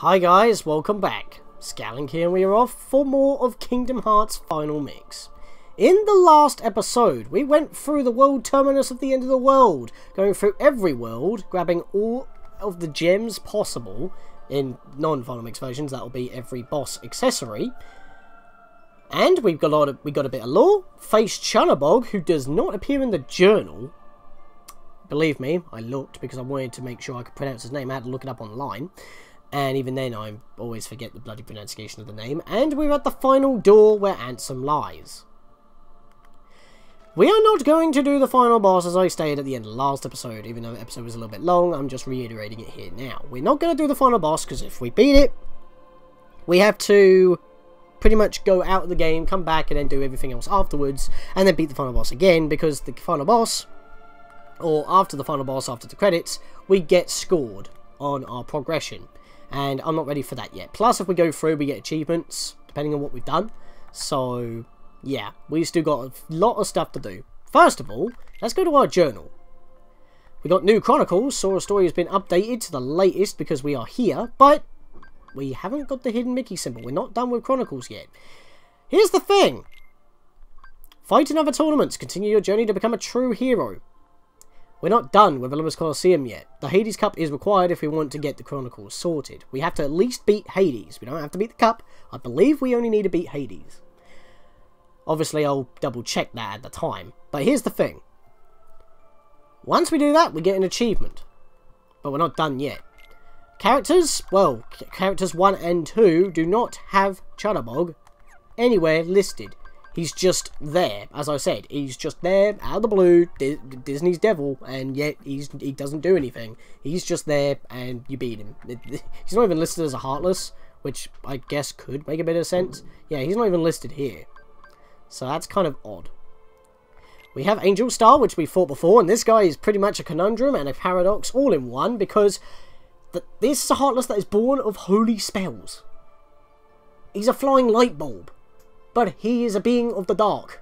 Hi guys, welcome back. Scatlink here, and we are off for more of Kingdom Hearts Final Mix. In the last episode, we went through the world terminus of the end of the world, going through every world, grabbing all of the gems possible. In non-Final Mix versions, that will be every boss accessory. And we got a bit of lore, faced Chunabog, who does not appear in the journal. Believe me, I looked because I wanted to make sure I could pronounce his name. I had to look it up online. And even then, I always forget the bloody pronunciation of the name. And we're at the final door where Ansem lies. We are not going to do the final boss as I stated at the end of the last episode. Even though the episode was a little bit long, I'm just reiterating it here now. We're not going to do the final boss because if we beat it, we have to pretty much go out of the game, come back, and then do everything else afterwards. And then beat the final boss again, because the final boss, or after the final boss, after the credits, we get scored on our progression. And I'm not ready for that yet. Plus, if we go through, we get achievements, depending on what we've done. So, yeah, we've still got a lot of stuff to do. First of all, let's go to our journal. We got new chronicles. Sora's story has been updated to the latest because we are here. But we haven't got the hidden Mickey symbol. We're not done with chronicles yet. Here's the thing. Fight in other tournaments. Continue your journey to become a true hero. We're not done with Olympus Coliseum yet. The Hades Cup is required if we want to get the Chronicles sorted. We have to at least beat Hades. We don't have to beat the Cup. I believe we only need to beat Hades. Obviously, I'll double check that at the time. But here's the thing. Once we do that, we get an achievement. But we're not done yet. Characters, well, characters 1 and 2 do not have Chunabog anywhere listed. He's just there, as I said. He's just there, out of the blue, Disney's devil, and yet he doesn't do anything. He's just there, and you beat him. He's not even listed as a Heartless, which I guess could make a bit of sense. Yeah, he's not even listed here. So that's kind of odd. We have Angel Star, which we fought before, and this guy is pretty much a conundrum and a paradox all in one, because this is a Heartless that is born of holy spells. He's a flying light bulb. But he is a being of the dark.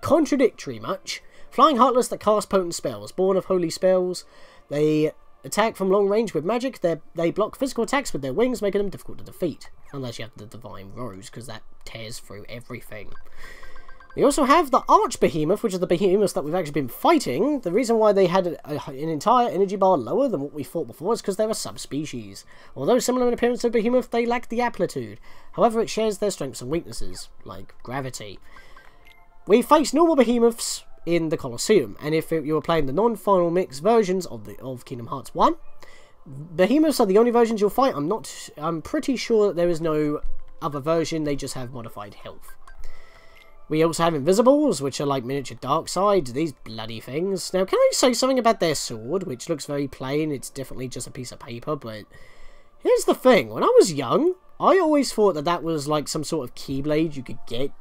Contradictory much. Flying Heartless that cast potent spells. Born of holy spells. They attack from long range with magic. They block physical attacks with their wings, making them difficult to defeat. Unless you have the Divine Rose, because that tears through everything. We also have the Arch Behemoth, which is the behemoths that we've actually been fighting. The reason why they had an entire energy bar lower than what we fought before is because they're a subspecies. Although similar in appearance to Behemoth, they lack the amplitude. However, it shares their strengths and weaknesses, like gravity. We face normal Behemoths in the Colosseum, and if you were playing the non-final mix versions of Kingdom Hearts 1, Behemoths are the only versions you'll fight. I'm pretty sure that there is no other version, they just have modified health. We also have Invisibles, which are like miniature Darkseids, these bloody things. Now, can I say something about their sword, which looks very plain? It's definitely just a piece of paper, but here's the thing. When I was young, I always thought that that was like some sort of Keyblade you could get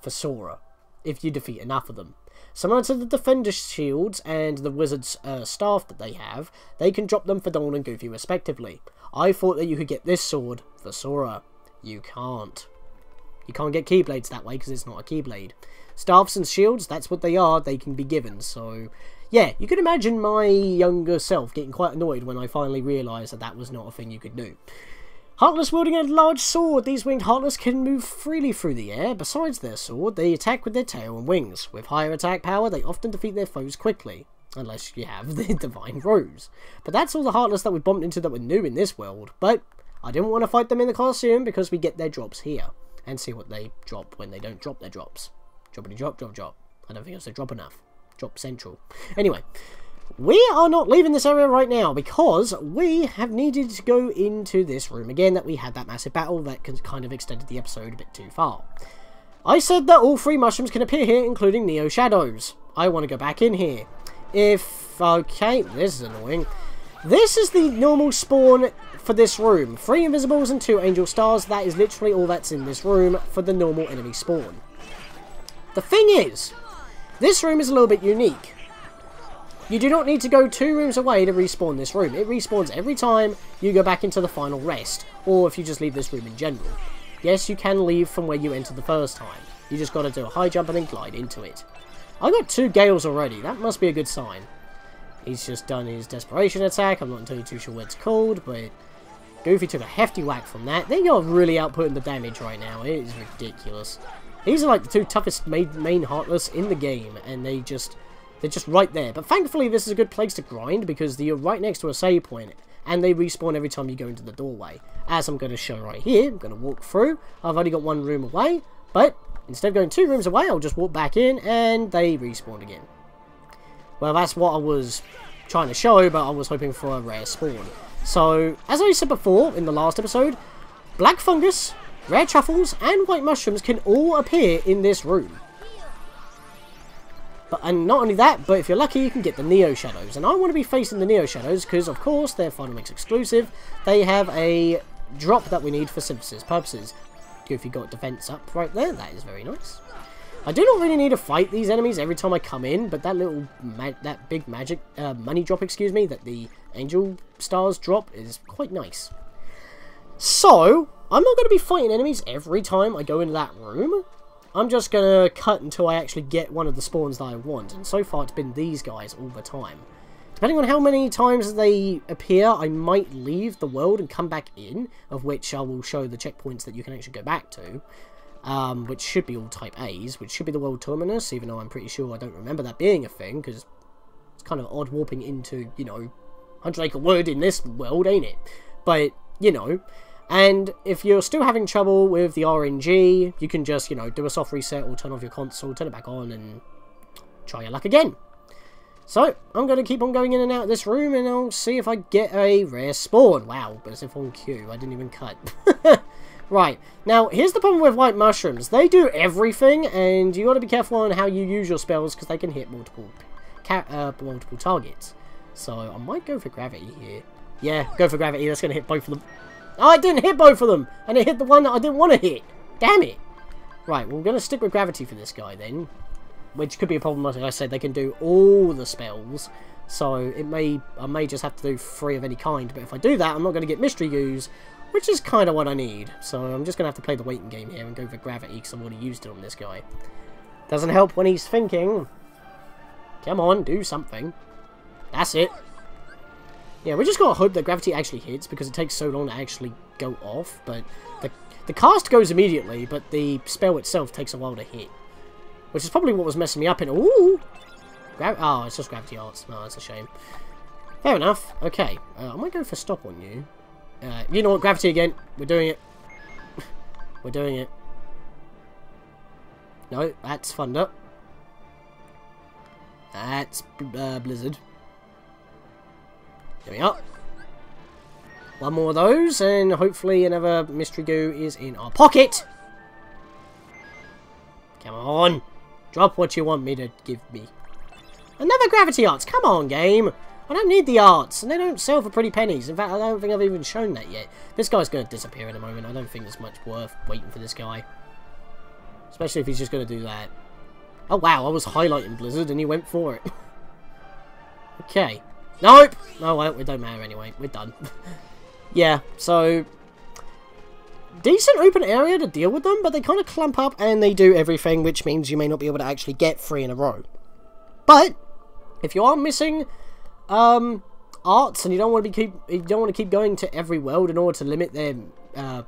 for Sora, if you defeat enough of them. Similar to the Defender's Shields and the Wizard's Staff that they have, they can drop them for Dawn and Goofy respectively. I thought that you could get this sword for Sora. You can't. You can't get Keyblades that way because it's not a Keyblade. Staffs and shields, that's what they are. They can be given. So, yeah, you can imagine my younger self getting quite annoyed when I finally realised that that was not a thing you could do. Heartless wielding a large sword. These winged Heartless can move freely through the air. Besides their sword, they attack with their tail and wings. With higher attack power, they often defeat their foes quickly. Unless you have the Divine Rose. But that's all the Heartless that we bumped into that were new in this world. But I didn't want to fight them in the Colosseum because we get their drops here. And see what they drop when they don't drop their drops. Droppity drop, drop, drop. I don't think it's a drop enough. Drop central. Anyway, we are not leaving this area right now because we have needed to go into this room again that we had that massive battle that kind of extended the episode a bit too far. I said that all 3 mushrooms can appear here, including Neoshadows. I want to go back in here. Okay, this is annoying. This is the normal spawn for this room. 3 Invisibles and 2 Angel Stars. That is literally all that's in this room for the normal enemy spawn. The thing is, this room is a little bit unique. You do not need to go 2 rooms away to respawn this room. It respawns every time you go back into the final rest, or if you just leave this room in general. Yes, you can leave from where you entered the first time. You just got to do a high jump and then glide into it. I got 2 Gales already. That must be a good sign. He's just done his desperation attack. I'm not entirely too sure what it's called, but Goofy took a hefty whack from that. They are really outputting the damage right now. It is ridiculous. These are like the two toughest main Heartless in the game, and they're just right there. But thankfully, this is a good place to grind because you're right next to a save point, and they respawn every time you go into the doorway. As I'm going to show right here, I'm going to walk through. I've only got one room away, but instead of going 2 rooms away, I'll just walk back in, and they respawn again. Well, that's what I was trying to show, but I was hoping for a rare spawn. So, as I said before in the last episode, black fungus, rare truffles, and white mushrooms can all appear in this room. And not only that, but if you're lucky, you can get the Neoshadows. And I want to be facing the Neoshadows because, of course, they're Final Mix exclusive. They have a drop that we need for synthesis purposes. Goofy got defense up right there. That is very nice. I do not really need to fight these enemies every time I come in, but that big magic money drop, excuse me, that the angel stars drop is quite nice. So, I'm not going to be fighting enemies every time I go into that room. I'm just going to cut until I actually get one of the spawns that I want, and so far it's been these guys all the time. Depending on how many times they appear, I might leave the world and come back in, of which I will show the checkpoints that you can actually go back to. Which should be all Type A's, which should be the World Terminus, even though I'm pretty sure I don't remember that being a thing, because it's kind of odd warping into, you know, 100 Acre Wood in this world, ain't it? But, you know, and if you're still having trouble with the RNG, you can just, you know, do a soft reset or turn off your console, turn it back on, and try your luck again. So, I'm going to keep on going in and out of this room, and I'll see if I get a rare spawn. Wow, but as if on cue, I didn't even cut. Right, now, here's the problem with white mushrooms. They do everything, and you got to be careful on how you use your spells, because they can hit multiple targets. So, I might go for gravity here. Yeah, go for gravity, that's going to hit both of them. Oh, I didn't hit both of them, and it hit the one that I didn't want to hit. Damn it. Right, well, we're going to stick with gravity for this guy, then. Which could be a problem, like I said, they can do all the spells. So, I may just have to do 3 of any kind, but if I do that, I'm not going to get mystery goos, which is kind of what I need. So I'm just going to have to play the waiting game here and go for gravity because I've already used it on this guy. Doesn't help when he's thinking. Come on, do something. That's it. Yeah, we just got to hope that gravity actually hits because it takes so long to actually go off. But the cast goes immediately, but the spell itself takes a while to hit. Which is probably what was messing me up in... Ooh! Oh, it's just gravity arts. No, that's a shame. Fair enough. Okay, I might go for stop on you. You know what, gravity again. We're doing it. We're doing it. No, that's Thunder. That's Blizzard. There we are. One more of those, and hopefully another mystery goo is in our pocket. Come on. Drop what you want me to give me. Another gravity arts. Come on, game. I don't need the arts, and they don't sell for pretty pennies. In fact, I don't think I've even shown that yet. This guy's going to disappear in a moment. I don't think there's much worth waiting for this guy. Especially if he's just going to do that. Oh, wow, I was highlighting Blizzard, and he went for it. Okay. Nope! Oh, well, it don't matter anyway. We're done. Yeah, so... decent open area to deal with them, but they kind of clump up, and they do everything, which means you may not be able to actually get 3 in a row. But, if you are missing... arts, and you don't want to keep going to every world in order to limit their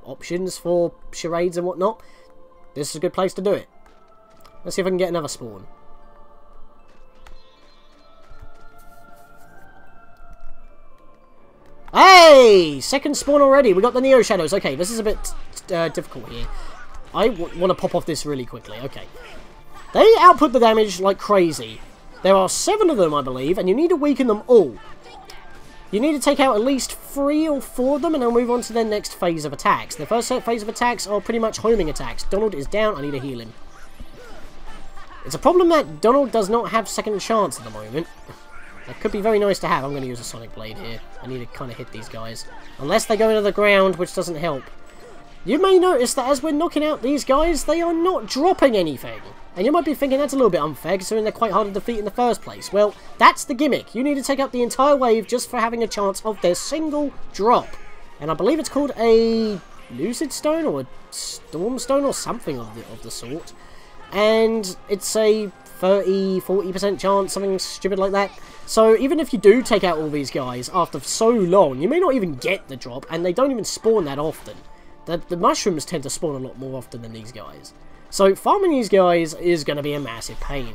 options for charades and whatnot. This is a good place to do it. Let's see if I can get another spawn. Hey! Second spawn already. We got the Neoshadows. Okay, this is a bit difficult here. I want to pop off this really quickly. Okay. They output the damage like crazy. There are 7 of them, I believe, and you need to weaken them all. You need to take out at least 3 or 4 of them, and then move on to their next phase of attacks. The first phase of attacks are pretty much homing attacks. Donald is down, I need to heal him. It's a problem that Donald does not have second chance at the moment. That could be very nice to have. I'm going to use a Sonic Blade here. I need to kind of hit these guys. Unless they go into the ground, which doesn't help. You may notice that as we're knocking out these guys, they are not dropping anything. And you might be thinking that's a little bit unfair, considering they're quite hard to defeat in the first place. Well, that's the gimmick. You need to take out the entire wave just for having a chance of their single drop. And I believe it's called a Lucid Stone or a Storm Stone or something of the sort. And it's a 30, 40% chance, something stupid like that. So even if you do take out all these guys after so long, you may not even get the drop, and they don't even spawn that often. The mushrooms tend to spawn a lot more often than these guys. So farming these guys is going to be a massive pain.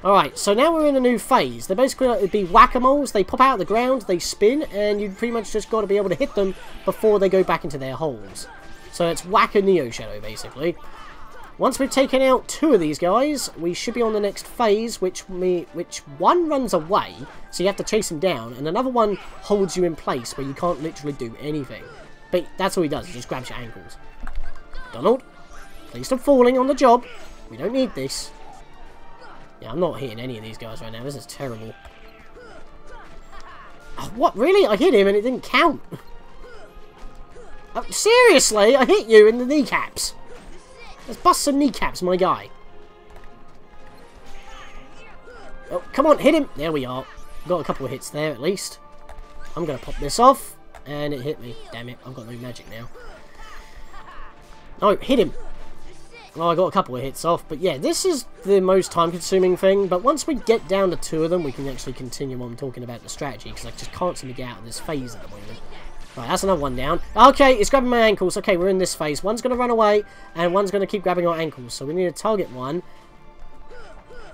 Alright, so now we're in a new phase. They're basically like, it'd be whack-a-moles. They pop out of the ground, they spin, and you pretty much just got to be able to hit them before they go back into their holes. So it's Whack-A-NEOSHADOW, basically. Once we've taken out 2 of these guys, we should be on the next phase, which one runs away, so you have to chase him down, and another one holds you in place where you can't literally do anything. But that's all he does, he just grabs your ankles. Donald, please stop falling on the job. We don't need this. Yeah, I'm not hitting any of these guys right now, this is terrible. Oh, what, really? I hit him and it didn't count. Oh, seriously? I hit you in the kneecaps. Let's bust some kneecaps, my guy. Oh, come on, hit him. There we are. Got a couple of hits there, at least. I'm going to pop this off. And it hit me. Damn it, I've got no magic now. No, hit him. Well, I got a couple of hits off. But yeah, this is the most time-consuming thing. But once we get down to 2 of them, we can actually continue on talking about the strategy. Because I just can't seem to get out of this phase at the moment. Right, that's another one down. Okay, it's grabbing my ankles. Okay, we're in this phase. One's going to run away, and one's going to keep grabbing our ankles. So we need to target one.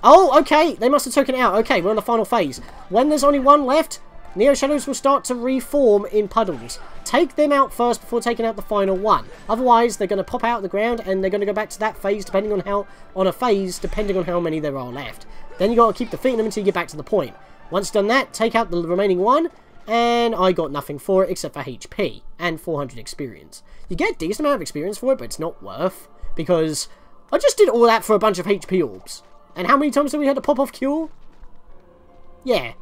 Oh, okay, they must have taken it out. Okay, we're in the final phase. When there's only one left, Neoshadows will start to reform in puddles. Take them out first before taking out the final one. Otherwise, they're going to pop out of the ground, and they're going to go back to that phase depending on how many there are left. Then you got to keep defeating them until you get back to the point. Once done that, take out the remaining one. And I got nothing for it except for HP and 400 experience. You get a decent amount of experience for it, but it's not worth. Because I just did all that for a bunch of HP orbs. And how many times did we had to pop off cure? Yeah.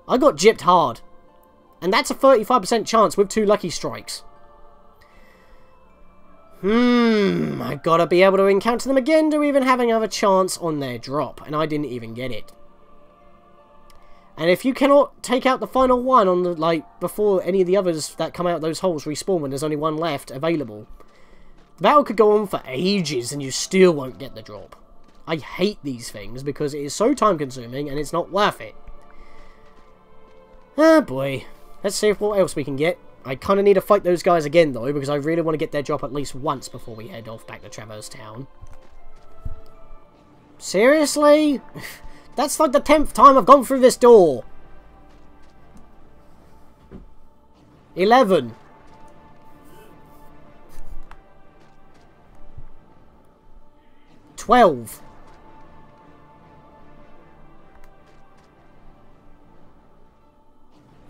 I got gypped hard. And that's a 35% chance with 2 lucky strikes. I gotta be able to encounter them again to even have another chance on their drop. And I didn't even get it. And if you cannot take out the final one on the before any of the others that come out those holes respawn when there's only one left available, the battle could go on for ages and you still won't get the drop. I hate these things because it is so time consuming and it's not worth it. Ah boy. Let's see what else we can get. I kind of need to fight those guys again though because I really want to get their drop at least once before we head off back to Traverse Town. Seriously? That's like the 10th time I've gone through this door. 11. 12.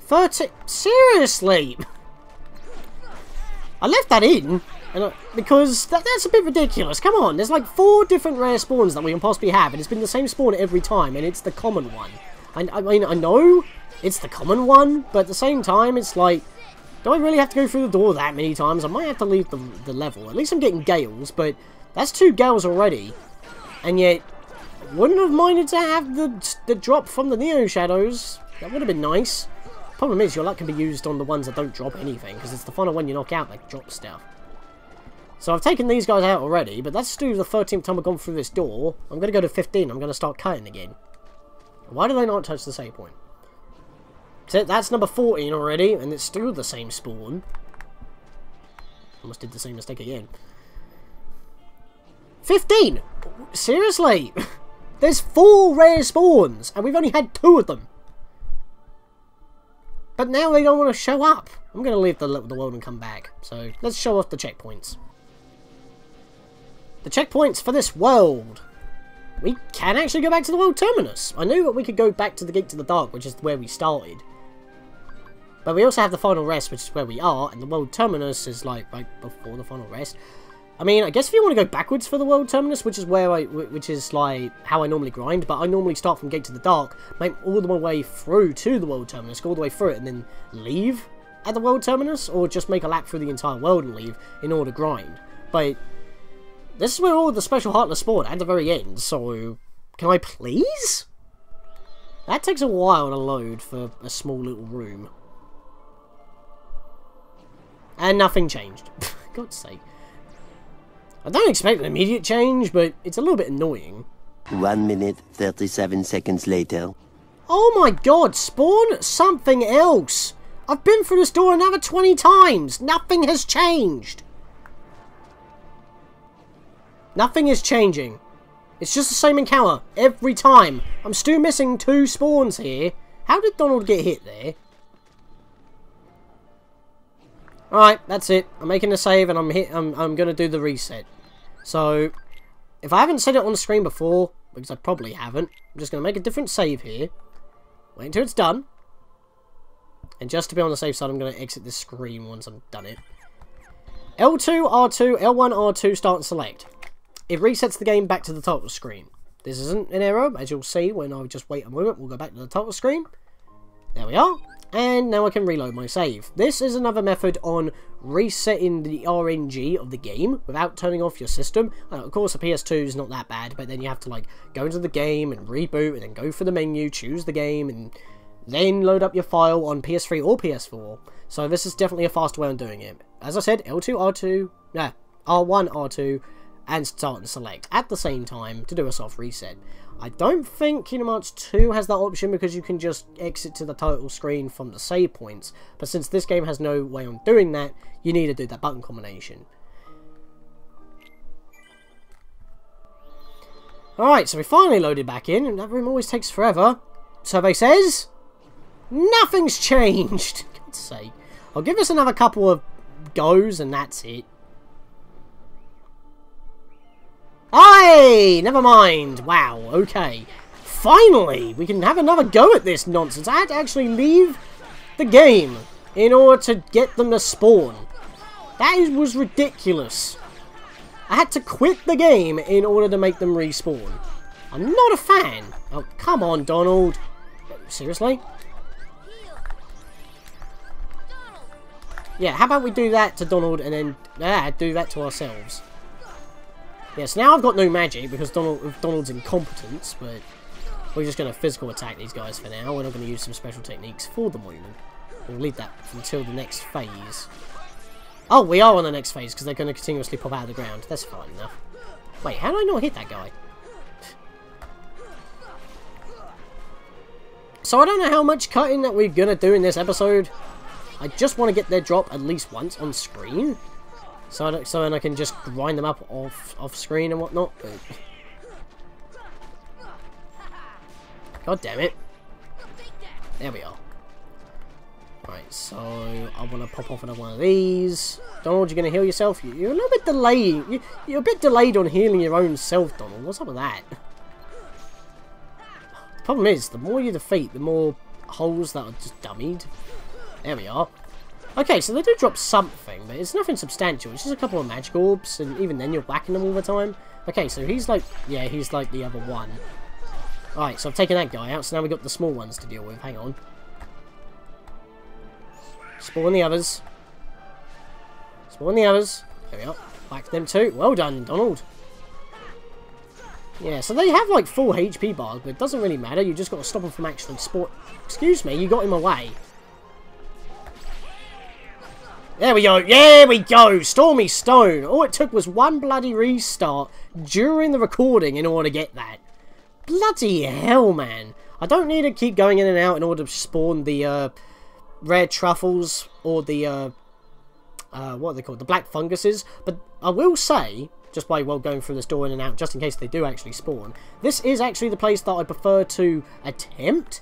13. Seriously? I left that in. Because that's a bit ridiculous. Come on, there's like 4 different rare spawns that we can possibly have, and it's been the same spawn every time, and it's the common one. I mean, I know it's the common one, but at the same time, it's like, do I really have to go through the door that many times? I might have to leave the level. At least I'm getting gales, but that's 2 gales already, and yet, wouldn't have minded to have the drop from the Neoshadows. That would have been nice. Problem is, your luck can be used on the ones that don't drop anything, because it's the final one you knock out that drops stuff. So I've taken these guys out already, but that's still the 13th time I've gone through this door. I'm going to go to 15. I'm going to start cutting again. Why did I not touch the save point? So that's number 14 already, and it's still the same spawn. Almost did the same mistake again. 15! Seriously? There's 4 rare spawns, and we've only had 2 of them. But now they don't want to show up. I'm going to leave the world and come back. So let's show off the checkpoints. The checkpoints for this world. We can actually go back to the world terminus. I knew that we could go back to the Gate to the Dark, which is where we started. But we also have the final rest, which is where we are. And the world terminus is like right before the final rest. I mean, I guess if you want to go backwards for the world terminus, which is like how I normally grind, but I normally start from Gate to the Dark, make all the way through to the world terminus, go all the way through it, and then leave at the world terminus, or just make a lap through the entire world and leave in order to grind. But this is where all the special Heartless spawn at the very end, so can I please? That takes a while to load for a small little room. And nothing changed. God's sake. I don't expect an immediate change, but it's a little bit annoying. 1 minute, 37 seconds later. Oh my god, spawn something else! I've been through this door another 20 times! Nothing has changed! Nothing is changing. It's just the same encounter every time. I'm still missing 2 spawns here. How did Donald get hit there? Alright, that's it. I'm making a save and I'm gonna do the reset. So, if I haven't said it on the screen before, because I probably haven't, I'm just gonna make a different save here. Wait until it's done. And just to be on the safe side, I'm gonna exit this screen once I've done it. L2, R2, L1, R2, start and select. It resets the game back to the title screen. This isn't an error, as you'll see when I just wait a moment. We'll go back to the title screen. There we are. And now I can reload my save. This is another method on resetting the RNG of the game without turning off your system. Of course, a PS2 is not that bad, but then you have to like go into the game and reboot and then go for the menu, choose the game, and then load up your file on PS3 or PS4. So this is definitely a faster way on doing it. As I said, L2, R2, R1, R2, and start and select at the same time to do a soft reset. I don't think Kingdom Hearts 2 has that option because you can just exit to the title screen from the save points, but since this game has no way on doing that, you need to do that button combination. Alright, so we finally loaded back in, and that room always takes forever. Survey says, nothing's changed! God's sake. I'll give this another couple of goes and that's it. Aye! Never mind. Wow, okay. Finally, we can have another go at this nonsense. I had to actually leave the game in order to get them to spawn. That was ridiculous. I had to quit the game in order to make them respawn. I'm not a fan. Oh, come on, Donald. Seriously? Yeah, how about we do that to Donald and then do that to ourselves? Yes, now I've got no magic because of Donald's incompetence, but we're just going to physical attack these guys for now. We're not going to use some special techniques for the moment. We'll leave that until the next phase. Oh, we are on the next phase because they're going to continuously pop out of the ground. That's fine enough. Wait, how did I not hit that guy? So I don't know how much cutting that we're going to do in this episode. I just want to get their drop at least once on screen. So then I can just grind them up off screen and whatnot. But God damn it. There we are. Right, so I want to pop off another one of these. Donald, you're going to heal yourself? You're a little bit delayed. You're a bit delayed on healing your own self, Donald. What's up with that? The problem is, the more you defeat, the more holes that are just dummied. There we are. Okay, so they do drop something, but it's nothing substantial. It's just a couple of magic orbs, and even then you're whacking them all the time. Okay, so he's like, yeah, he's like the other one. Alright, so I've taken that guy out, so now we've got the small ones to deal with. Hang on. Spawn the others. Spawn the others. There we are. Whack them too. Well done, Donald. Yeah, so they have like full HP bars, but it doesn't really matter. You just got to stop them from actually spawn. Excuse me, you got him away. There we go. There we go. Stormy Stone. All it took was one bloody restart during the recording in order to get that. Bloody hell, man. I don't need to keep going in and out in order to spawn the rare truffles or the what are they called? The black funguses. But I will say, just by going through this door in and out, just in case they do actually spawn, this is actually the place that I prefer to attempt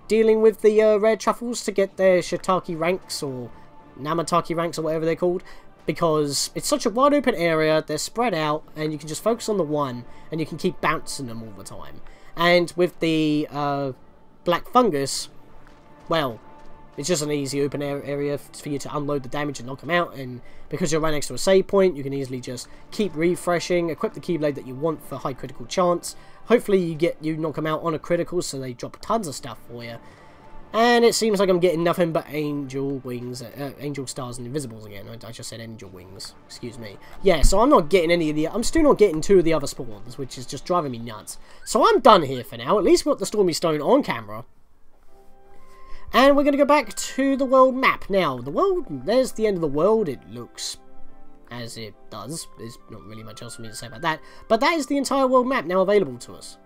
dealing with the rare truffles to get their shiitake ranks or Namataki ranks or whatever they're called, because it's such a wide open area, they're spread out, and you can just focus on the one, and you can keep bouncing them all the time. And with the black fungus, well, it's just an easy open area for you to unload the damage and knock them out, and because you're right next to a save point, you can easily just keep refreshing, equip the Keyblade that you want for high critical chance. Hopefully you knock them out on a critical, so they drop tons of stuff for you. And it seems like I'm getting nothing but angel wings, angel stars and invisibles again. I just said angel wings, excuse me. Yeah, so I'm not getting any of the, I'm still not getting 2 of the other spawns, which is just driving me nuts. So I'm done here for now. At least we've got the Stormy Stone on camera. And we're going to go back to the world map. Now, the world, there's the end of the world. It looks as it does. There's not really much else for me to say about that. But that is the entire world map now available to us.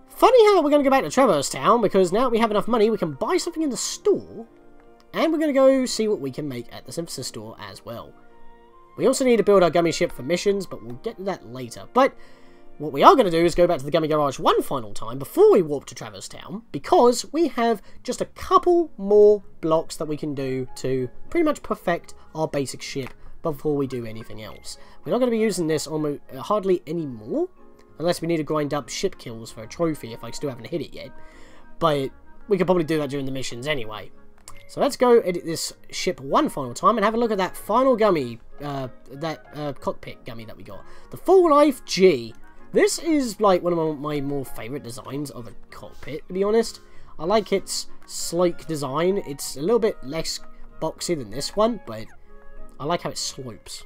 Funny how we're going to go back to Traverse Town, because now that we have enough money, we can buy something in the store, and we're going to go see what we can make at the Synthesis store as well. We also need to build our gummy ship for missions, but we'll get to that later. But what we are going to do is go back to the Gummy Garage one final time before we warp to Traverse Town, because we have just a couple more blocks that we can do to pretty much perfect our basic ship before we do anything else. We're not going to be using this almost hardly anymore, unless we need to grind up ship kills for a trophy if I still haven't hit it yet. But we could probably do that during the missions anyway. So let's go edit this ship one final time and have a look at that final gummy, cockpit gummy that we got. The Full Life G. This is like one of my more favourite designs of a cockpit, to be honest. I like its sleek design. It's a little bit less boxy than this one, but I like how it slopes.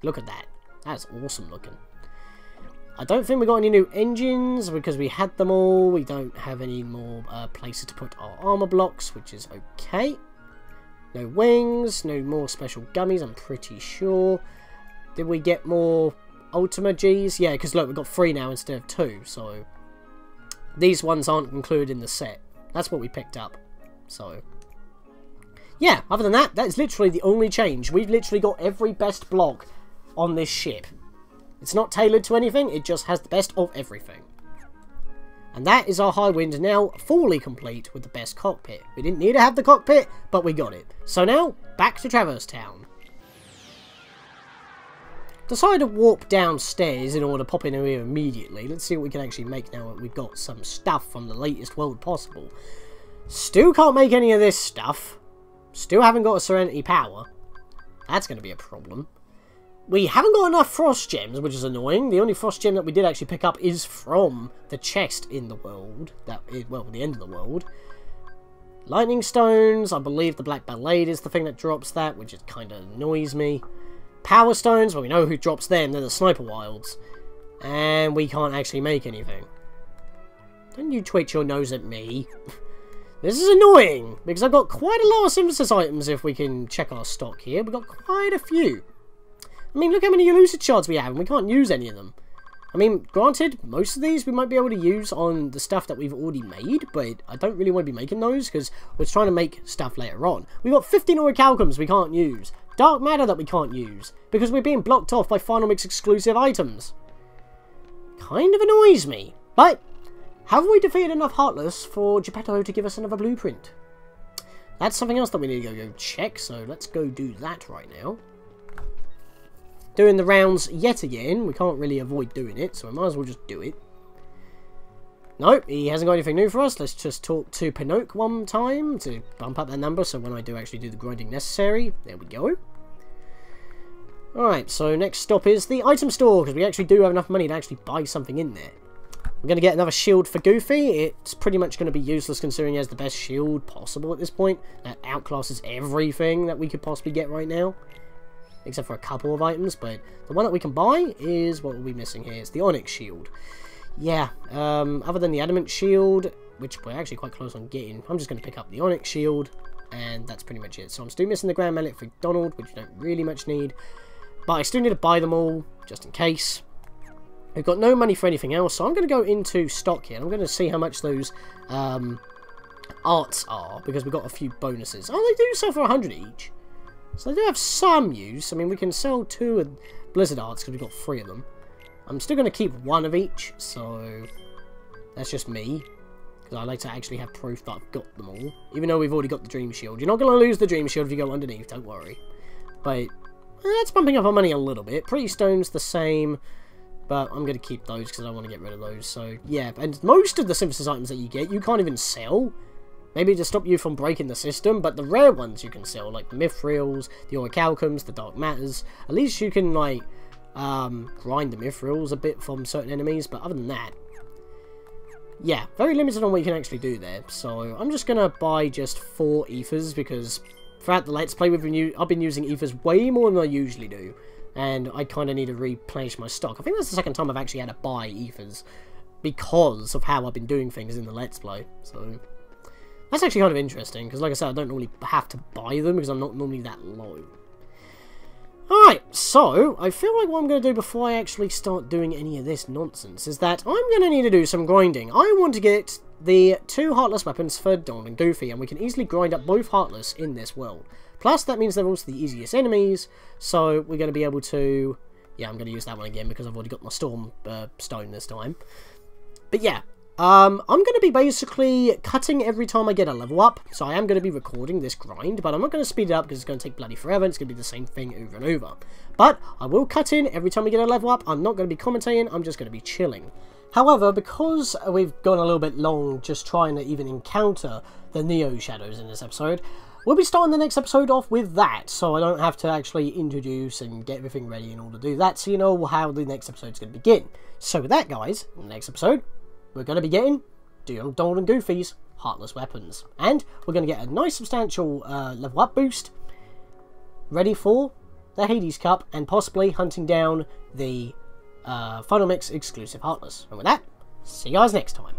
Look at that. That's awesome looking. I don't think we got any new engines because we had them all. We don't have any more places to put our armor blocks, which is okay. No wings, no more special gummies, I'm pretty sure. Did we get more Ultima Gs? Yeah, because look, we've got 3 now instead of 2, so these ones aren't included in the set. That's what we picked up. So yeah, other than that, that is literally the only change. We've literally got every best block on this ship. It's not tailored to anything, it just has the best of everything. And that is our High Wind now fully complete with the best cockpit. We didn't need to have the cockpit, but we got it. So now, back to Traverse Town. Decided to warp downstairs in order to pop in here immediately. Let's see what we can actually make now that we've got some stuff from the latest world possible. Still can't make any of this stuff. Still haven't got a Serenity Power. That's going to be a problem. We haven't got enough frost gems, which is annoying. The only frost gem that we did actually pick up is from the chest in the world. That is, well, the end of the world. Lightning stones. I believe the Black Blade is the thing that drops that, which is kind of annoys me. Power stones. Well, we know who drops them. They're the Sniper Wilds. And we can't actually make anything. Don't you twitch your nose at me. This is annoying, because I've got quite a lot of synthesis items if we can check our stock here. We've got quite a few. I mean, look how many elusive shards we have, and we can't use any of them. I mean, granted, most of these we might be able to use on the stuff that we've already made, but I don't really want to be making those, because we're trying to make stuff later on. We've got 15 orichalcums we can't use. Dark matter that we can't use, because we're being blocked off by Final Mix exclusive items. Kind of annoys me, but have we defeated enough Heartless for Geppetto to give us another blueprint? That's something else that we need to go check, so let's go do that right now. Doing the rounds yet again. We can't really avoid doing it, so I might as well just do it. Nope, he hasn't got anything new for us. Let's just talk to Pinocchio one time to bump up that number, so when I do actually do the grinding necessary, there we go. Alright, so next stop is the item store, because we actually do have enough money to actually buy something in there. We're going to get another shield for Goofy. It's pretty much going to be useless considering he has the best shield possible at this point. That outclasses everything that we could possibly get right now. Except for a couple of items, but the one that we can buy is what we're missing here. It's the Onyx Shield. Yeah, other than the Adamant Shield, which we're actually quite close on getting, I'm just going to pick up the Onyx Shield, and that's pretty much it. So I'm still missing the Grand Mallet for Donald, which you don't really much need, but I still need to buy them all, just in case. We've got no money for anything else, so I'm going to go into stock here. I'm going to see how much those arts are, because we've got a few bonuses. Oh, they do sell for 100 each. So they do have some use. I mean, we can sell 2 Blizzard Arts because we've got 3 of them. I'm still going to keep 1 of each, so that's just me. Because I like to actually have proof that I've got them all. Even though we've already got the Dream Shield. You're not going to lose the Dream Shield if you go underneath, don't worry. But that's bumping up our money a little bit. Pretty Stone's the same, but I'm going to keep those because I want to get rid of those. So yeah, and most of the synthesis items that you get, you can't even sell. Maybe to stop you from breaking the system, but the rare ones you can sell, like the Mithrils, the Orichalcums, the Dark Matters. At least you can, like, grind the Mithrils a bit from certain enemies, but other than that, yeah, very limited on what you can actually do there. So I'm just going to buy just 4 Ethers, because throughout the Let's Play, I've been using Ethers way more than I usually do, and I kind of need to replenish my stock. I think that's the second time I've actually had to buy Ethers, because of how I've been doing things in the Let's Play, so that's actually kind of interesting, because like I said, I don't normally have to buy them, because I'm not normally that low. Alright, so I feel like what I'm going to do before I actually start doing any of this nonsense is that I'm going to need to do some grinding. I want to get the 2 Heartless weapons for Donald and Goofy, and we can easily grind up both Heartless in this world. Plus, that means they're also the easiest enemies, so we're going to be able to... Yeah, I'm going to use that one again because I've already got my Storm Stone this time. But yeah, I'm going to be basically cutting every time I get a level up, so I am going to be recording this grind, but I'm not going to speed it up because it's going to take bloody forever, it's going to be the same thing over and over. But I will cut in every time we get a level up. I'm not going to be commentating, I'm just going to be chilling. However, because we've gone a little bit long just trying to even encounter the Neoshadows in this episode, we'll be starting the next episode off with that, so I don't have to actually introduce and get everything ready in order to do that, so you know how the next episode's going to begin. So with that, guys, in the next episode, we're going to be getting Donald and Goofy's Heartless weapons. And we're going to get a nice substantial level up boost, ready for the Hades Cup, and possibly hunting down the Final Mix exclusive Heartless. And with that, see you guys next time.